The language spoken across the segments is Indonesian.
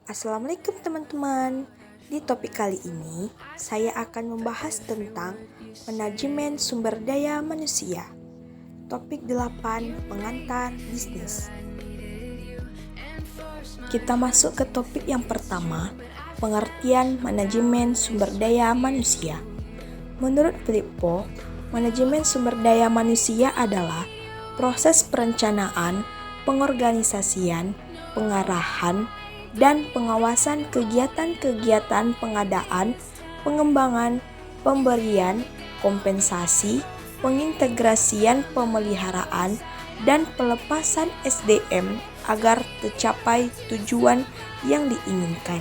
Assalamualaikum teman-teman. Di topik kali ini, saya akan membahas tentang manajemen sumber daya manusia. Topik 8, pengantar bisnis. Kita masuk ke topik yang pertama, pengertian manajemen sumber daya manusia. Menurut Filippo, manajemen sumber daya manusia adalah proses perencanaan, pengorganisasian, pengarahan, dan pengawasan kegiatan-kegiatan pengadaan, pengembangan, pemberian, kompensasi, pengintegrasian pemeliharaan, dan pelepasan SDM agar tercapai tujuan yang diinginkan.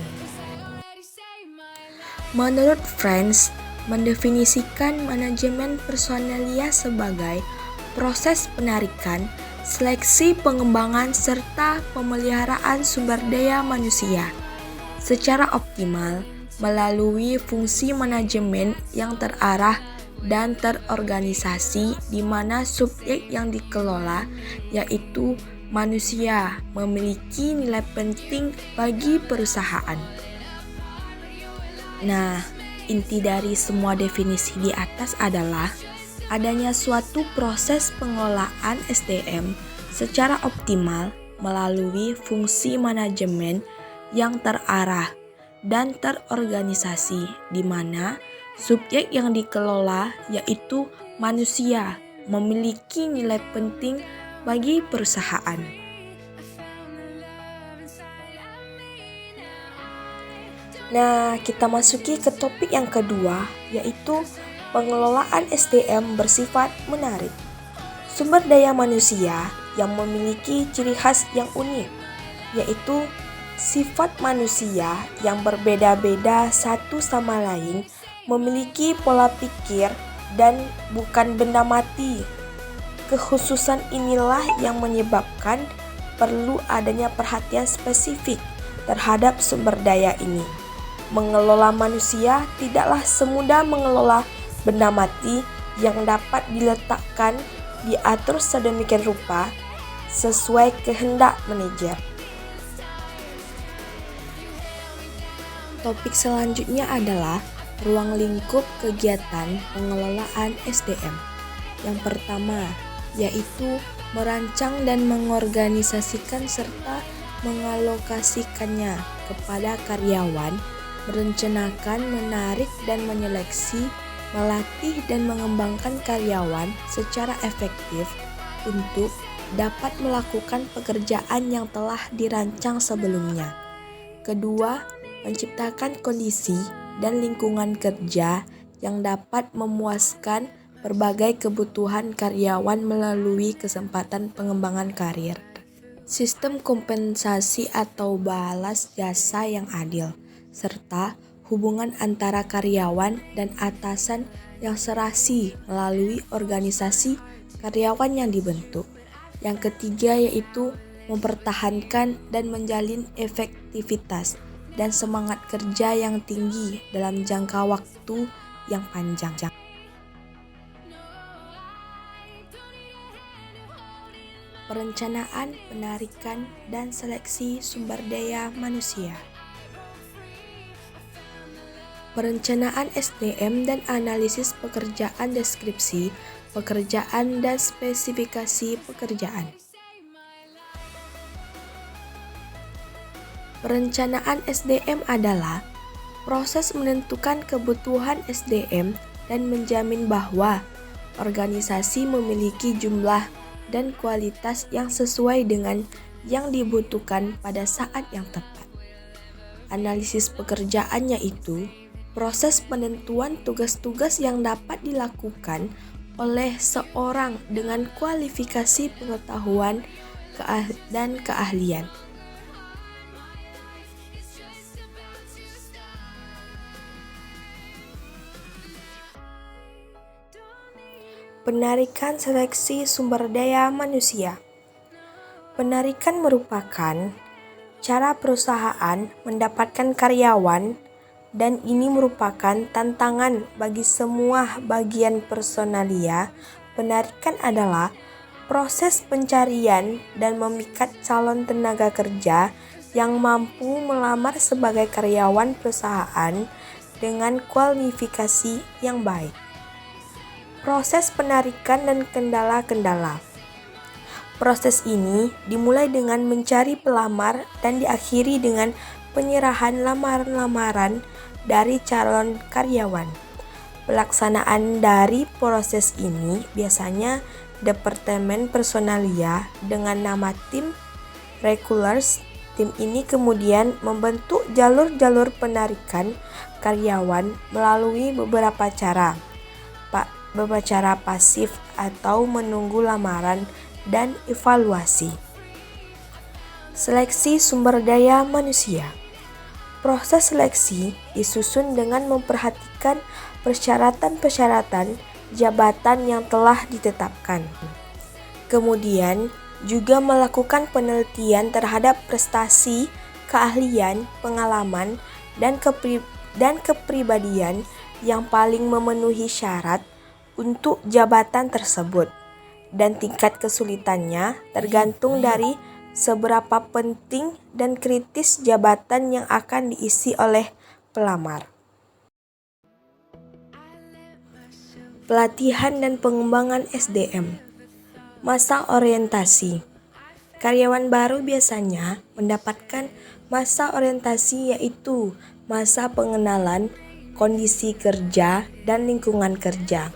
Menurut Friends, mendefinisikan manajemen personalia sebagai proses penarikan, seleksi pengembangan serta pemeliharaan sumber daya manusia secara optimal melalui fungsi manajemen yang terarah dan terorganisasi di mana subjek yang dikelola yaitu manusia memiliki nilai penting bagi perusahaan. Nah, inti dari semua definisi di atas adalah adanya suatu proses pengelolaan SDM secara optimal melalui fungsi manajemen yang terarah dan terorganisasi di mana subjek yang dikelola yaitu manusia memiliki nilai penting bagi perusahaan. Nah, kita masuki ke topik yang kedua, yaitu pengelolaan SDM bersifat menarik. Sumber daya manusia yang memiliki ciri khas yang unik, yaitu sifat manusia yang berbeda-beda satu sama lain, memiliki pola pikir dan bukan benda mati. Kekhususan inilah yang menyebabkan perlu adanya perhatian spesifik terhadap sumber daya ini. Mengelola manusia tidaklah semudah mengelola benda mati yang dapat diletakkan diatur sedemikian rupa sesuai kehendak manajer. Topik selanjutnya adalah ruang lingkup kegiatan pengelolaan SDM. Yang pertama, yaitu merancang dan mengorganisasikan serta mengalokasikannya kepada karyawan, merencanakan, menarik dan menyeleksi, melatih dan mengembangkan karyawan secara efektif untuk dapat melakukan pekerjaan yang telah dirancang sebelumnya. Kedua, menciptakan kondisi dan lingkungan kerja yang dapat memuaskan berbagai kebutuhan karyawan melalui kesempatan pengembangan karir. Sistem kompensasi atau balas jasa yang adil, serta hubungan antara karyawan dan atasan yang serasi melalui organisasi karyawan yang dibentuk. Yang ketiga yaitu mempertahankan dan menjalin efektivitas dan semangat kerja yang tinggi dalam jangka waktu yang panjang. Perencanaan, penarikan, dan seleksi sumber daya manusia. Perencanaan SDM dan analisis pekerjaan, deskripsi pekerjaan dan spesifikasi pekerjaan. Perencanaan SDM adalah proses menentukan kebutuhan SDM dan menjamin bahwa organisasi memiliki jumlah dan kualitas yang sesuai dengan yang dibutuhkan pada saat yang tepat. Analisis pekerjaan yaitu proses penentuan tugas-tugas yang dapat dilakukan oleh seorang dengan kualifikasi pengetahuan dan keahlian. Penarikan seleksi sumber daya manusia. Penarikan merupakan cara perusahaan mendapatkan karyawan dan ini merupakan tantangan bagi semua bagian personalia. Penarikan adalah proses pencarian dan memikat calon tenaga kerja yang mampu melamar sebagai karyawan perusahaan dengan kualifikasi yang baik. Proses penarikan dan kendala-kendala. Proses ini dimulai dengan mencari pelamar dan diakhiri dengan penyerahan lamaran-lamaran dari calon karyawan. Pelaksanaan dari proses ini biasanya Departemen Personalia dengan nama tim Regulars. Tim ini kemudian membentuk jalur-jalur penarikan karyawan melalui beberapa cara pasif atau menunggu lamaran dan evaluasi. Seleksi sumber daya manusia. Proses seleksi disusun dengan memperhatikan persyaratan-persyaratan jabatan yang telah ditetapkan. Kemudian juga melakukan penelitian terhadap prestasi, keahlian, pengalaman, dan kepribadian yang paling memenuhi syarat untuk jabatan tersebut. Dan tingkat kesulitannya tergantung dari seberapa penting dan kritis jabatan yang akan diisi oleh pelamar. Pelatihan dan pengembangan SDM. Masa orientasi. Karyawan baru biasanya mendapatkan masa orientasi, yaitu masa pengenalan kondisi kerja dan lingkungan kerja.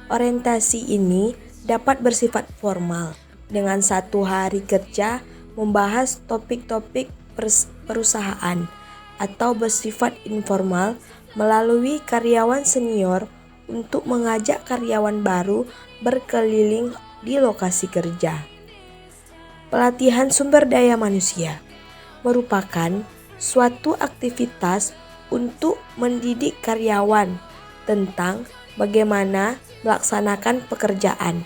Orientasi ini dapat bersifat formal dengan 1 hari kerja membahas topik-topik perusahaan, atau bersifat informal melalui karyawan senior untuk mengajak karyawan baru berkeliling di lokasi kerja. Pelatihan sumber daya manusia merupakan suatu aktivitas untuk mendidik karyawan tentang bagaimana melaksanakan pekerjaan.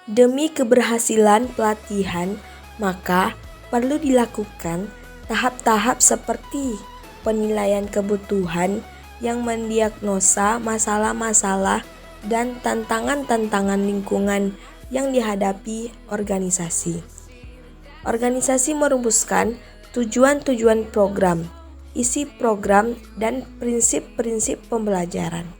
Demi keberhasilan pelatihan, maka perlu dilakukan tahap-tahap seperti penilaian kebutuhan yang mendiagnosa masalah-masalah dan tantangan-tantangan lingkungan yang dihadapi organisasi. Organisasi merumuskan tujuan-tujuan program, isi program, dan prinsip-prinsip pembelajaran.